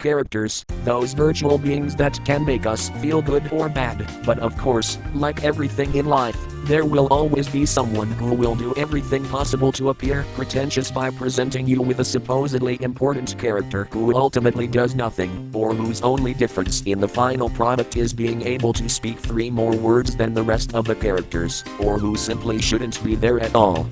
Characters, those virtual beings that can make us feel good or bad, but of course, like everything in life, there will always be someone who will do everything possible to appear pretentious by presenting you with a supposedly important character who ultimately does nothing, or whose only difference in the final product is being able to speak 3 more words than the rest of the characters, or who simply shouldn't be there at all.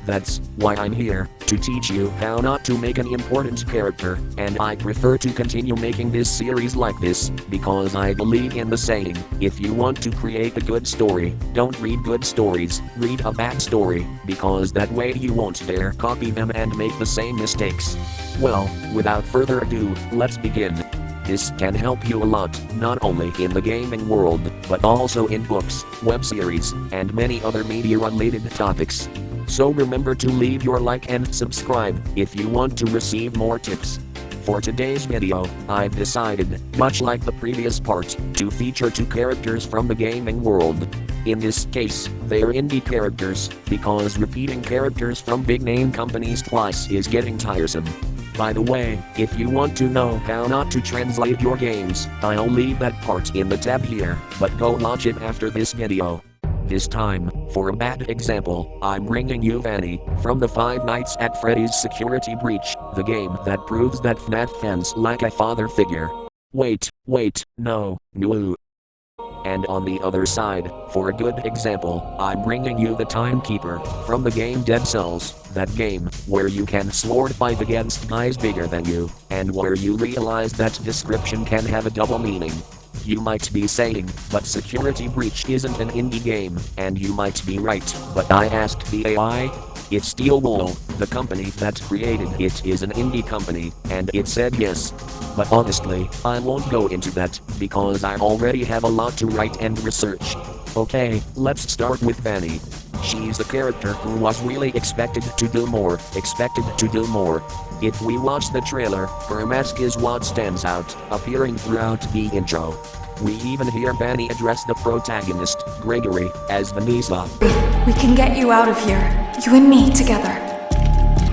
That's why I'm here, to teach you how not to make an important character, and I prefer to continue making this series like this, because I believe in the saying, if you want to create a good story, don't read good stories, read a bad story, because that way you won't dare copy them and make the same mistakes. Well, without further ado, let's begin. This can help you a lot, not only in the gaming world, but also in books, web series, and many other media-related topics. So remember to leave your like and subscribe if you want to receive more tips. For today's video, I've decided, much like the previous part, to feature 2 characters from the gaming world. In this case, they are indie characters, because repeating characters from big name companies twice is getting tiresome. By the way, if you want to know how not to translate your games, I'll leave that part in the tab here, but go watch it after this video. This time, for a bad example, I'm bringing you Vanny, from the Five Nights at Freddy's Security Breach, the game that proves that FNAF fans like a father figure. Wait, no. And on the other side, for a good example, I'm bringing you the Timekeeper, from the game Dead Cells, that game where you can sword fight against guys bigger than you, and where you realize that description can have a double meaning. You might be saying, but Security Breach isn't an indie game, and you might be right, but I asked the AI. It's Steel Wool, the company that created it is an indie company, and it said yes. But honestly, I won't go into that, because I already have a lot to write and research. Okay, let's start with Vanny. She's a character who was really expected to do more. If we watch the trailer, her mask is what stands out, appearing throughout the intro. We even hear Vanny address the protagonist, Gregory, as Vanessa. We can get you out of here, you and me together.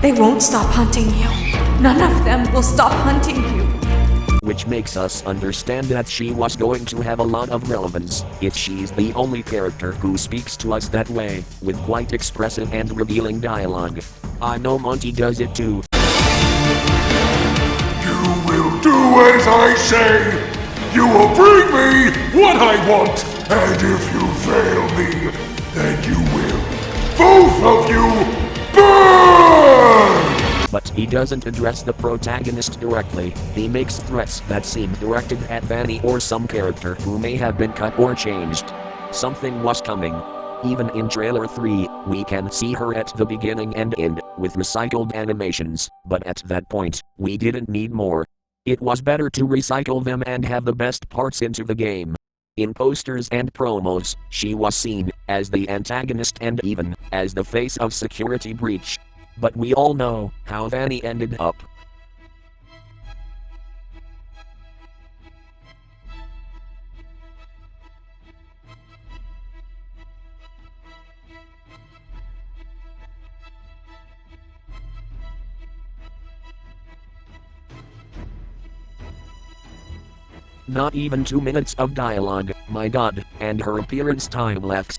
They won't stop hunting you. None of them will stop hunting you. Which makes us understand that she was going to have a lot of relevance, if she's the only character who speaks to us that way, with quite expressive and revealing dialogue. I know Monty does it too. You will do as I say! You will bring me what I want! And if you fail me, then you will, both of you, burn! But he doesn't address the protagonist directly, he makes threats that seem directed at Vanny or some character who may have been cut or changed. Something was coming. Even in trailer 3, we can see her at the beginning and end, with recycled animations, but at that point, we didn't need more. It was better to recycle them and have the best parts into the game. In posters and promos, she was seen as the antagonist and even as the face of Security Breach. But we all know how Vanny ended up. Not even 2 minutes of dialogue, my god, and her appearance time lapse.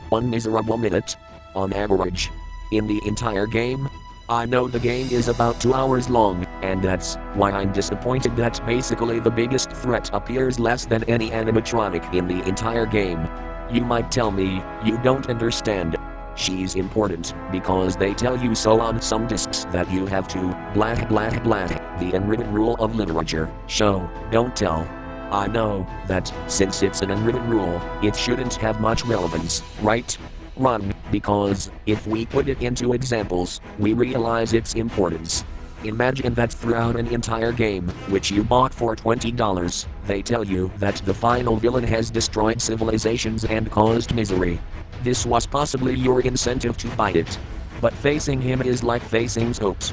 One miserable minute, on average, in the entire game. I know the game is about 2 hours long, and that's why I'm disappointed that basically the biggest threat appears less than any animatronic in the entire game. You might tell me, you don't understand. She's important, because they tell you so on some discs that you have to, blah blah blah, the unwritten rule of literature, show, don't tell. I know that, since it's an unwritten rule, it shouldn't have much relevance, right? Wrong, because, if we put it into examples, we realize its importance. Imagine that throughout an entire game, which you bought for $20, they tell you that the final villain has destroyed civilizations and caused misery. This was possibly your incentive to buy it. But facing him is like facing Scopes.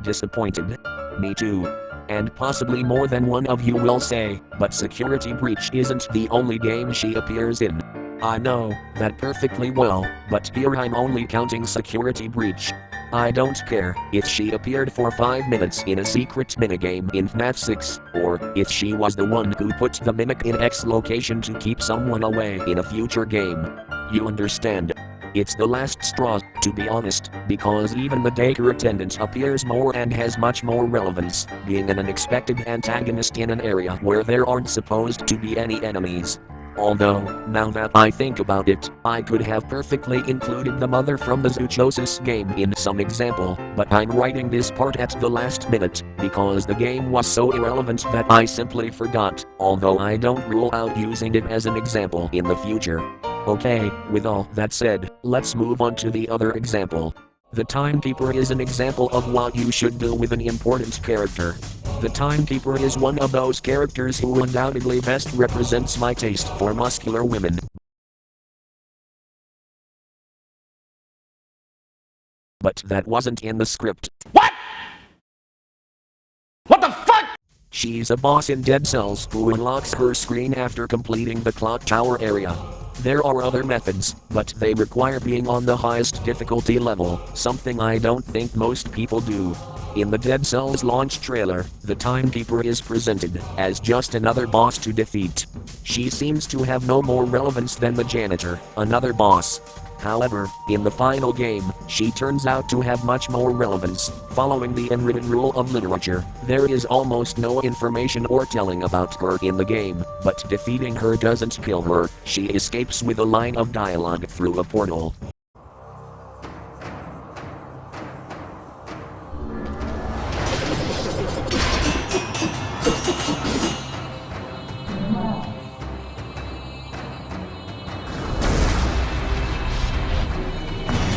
Disappointed? Me too. And possibly more than one of you will say, but Security Breach isn't the only game she appears in. I know that perfectly well, but here I'm only counting Security Breach. I don't care if she appeared for 5 minutes in a secret minigame in FNAF 6, or if she was the one who put the mimic in X location to keep someone away in a future game. You understand? It's the last straw, to be honest, because even the daycare attendant appears more and has much more relevance, being an unexpected antagonist in an area where there aren't supposed to be any enemies. Although, now that I think about it, I could have perfectly included the mother from the Zoochosis game in some example, but I'm writing this part at the last minute, because the game was so irrelevant that I simply forgot, although I don't rule out using it as an example in the future. Okay, with all that said, let's move on to the other example. The Timekeeper is an example of what you should do with an important character. The Timekeeper is one of those characters who undoubtedly best represents my taste for muscular women. But that wasn't in the script. What? What the fuck? She's a boss in Dead Cells who unlocks her screen after completing the clock tower area. There are other methods, but they require being on the highest difficulty level, something I don't think most people do. In the Dead Cells launch trailer, the Timekeeper is presented as just another boss to defeat. She seems to have no more relevance than the janitor, another boss. However, in the final game, she turns out to have much more relevance. Following the unwritten rule of literature, there is almost no information or telling about her in the game, but defeating her doesn't kill her. She escapes with a line of dialogue through a portal.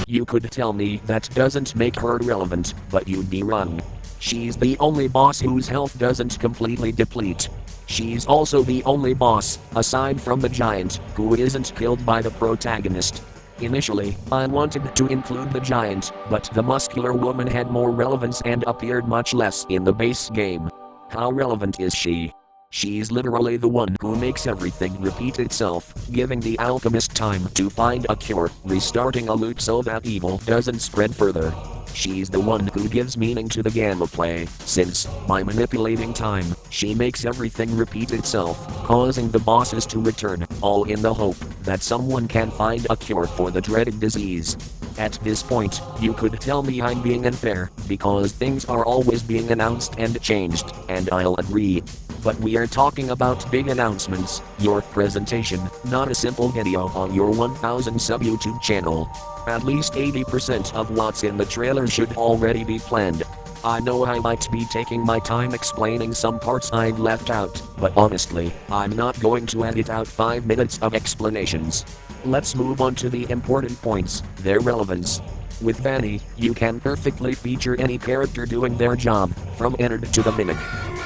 You could tell me that doesn't make her relevant, but you'd be wrong. She's the only boss whose health doesn't completely deplete. She's also the only boss, aside from the giant, who isn't killed by the protagonist. Initially, I wanted to include the giant, but the muscular woman had more relevance and appeared much less in the base game. How relevant is she? She's literally the one who makes everything repeat itself, giving the alchemist time to find a cure, restarting a loop so that evil doesn't spread further. She's the one who gives meaning to the gameplay, since, by manipulating time, she makes everything repeat itself, causing the bosses to return, all in the hope that someone can find a cure for the dreaded disease. At this point, you could tell me I'm being unfair, because things are always being announced and changed, and I'll agree. But we are talking about big announcements, your presentation, not a simple video on your 1000 sub YouTube channel. At least 80% of what's in the trailer should already be planned. I know I might be taking my time explaining some parts I've left out, but honestly, I'm not going to edit out 5 minutes of explanations. Let's move on to the important points, their relevance. With Vanny, you can perfectly feature any character doing their job, from Ennard to the Mimic.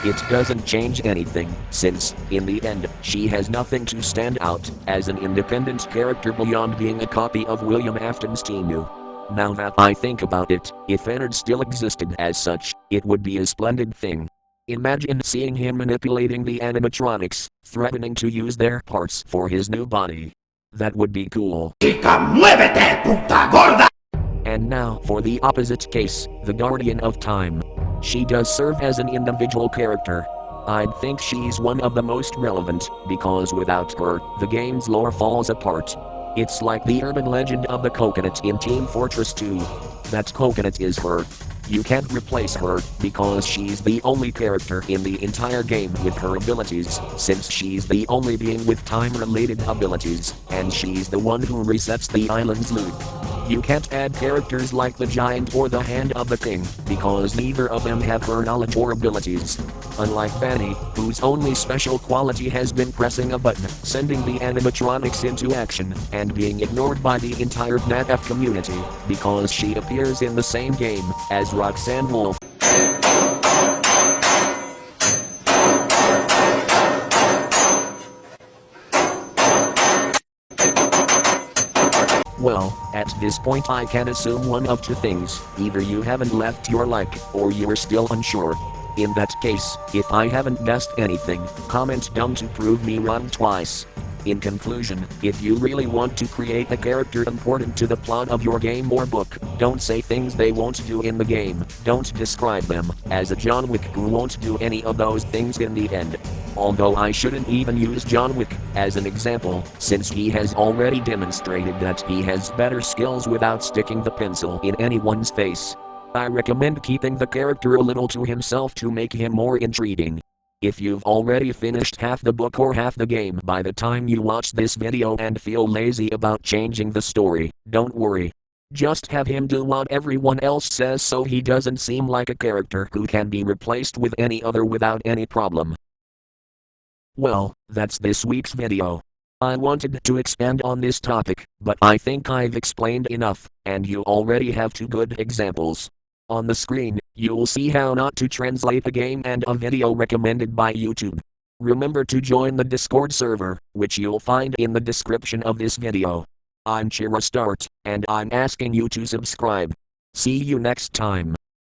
It doesn't change anything, since, in the end, she has nothing to stand out as an independent character beyond being a copy of William Afton's Timu. Now that I think about it, if Ennard still existed as such, it would be a splendid thing. Imagine seeing him manipulating the animatronics, threatening to use their parts for his new body. That would be cool. Chica, muévete, puta gorda! And now for the opposite case, the Guardian of Time. She does serve as an individual character. I'd think she's one of the most relevant, because without her, the game's lore falls apart. It's like the urban legend of the coconut in Team Fortress 2. That coconut is her. You can't replace her, because she's the only character in the entire game with her abilities, since she's the only being with time-related abilities, and she's the one who resets the island's loop. You can't add characters like the giant or the hand of the king, because neither of them have her knowledge or abilities. Unlike Fanny, whose only special quality has been pressing a button, sending the animatronics into action, and being ignored by the entire FNAF community, because she appears in the same game as Roxanne Wolf. Well, at this point I can assume one of two things: either you haven't left your like, or you are still unsure. In that case, if I haven't guessed anything, comment down to prove me wrong twice. In conclusion, if you really want to create a character important to the plot of your game or book, don't say things they won't do in the game, don't describe them as a John Wick who won't do any of those things in the end. Although I shouldn't even use John Wick as an example, since he has already demonstrated that he has better skills without sticking the pencil in anyone's face. I recommend keeping the character a little to himself to make him more intriguing. If you've already finished half the book or half the game by the time you watch this video and feel lazy about changing the story, don't worry. Just have him do what everyone else says so he doesn't seem like a character who can be replaced with any other without any problem. Well, that's this week's video. I wanted to expand on this topic, but I think I've explained enough, and you already have two good examples. On the screen, you'll see how not to translate a game and a video recommended by YouTube. Remember to join the Discord server, which you'll find in the description of this video. I'm Chira Start, and I'm asking you to subscribe. See you next time.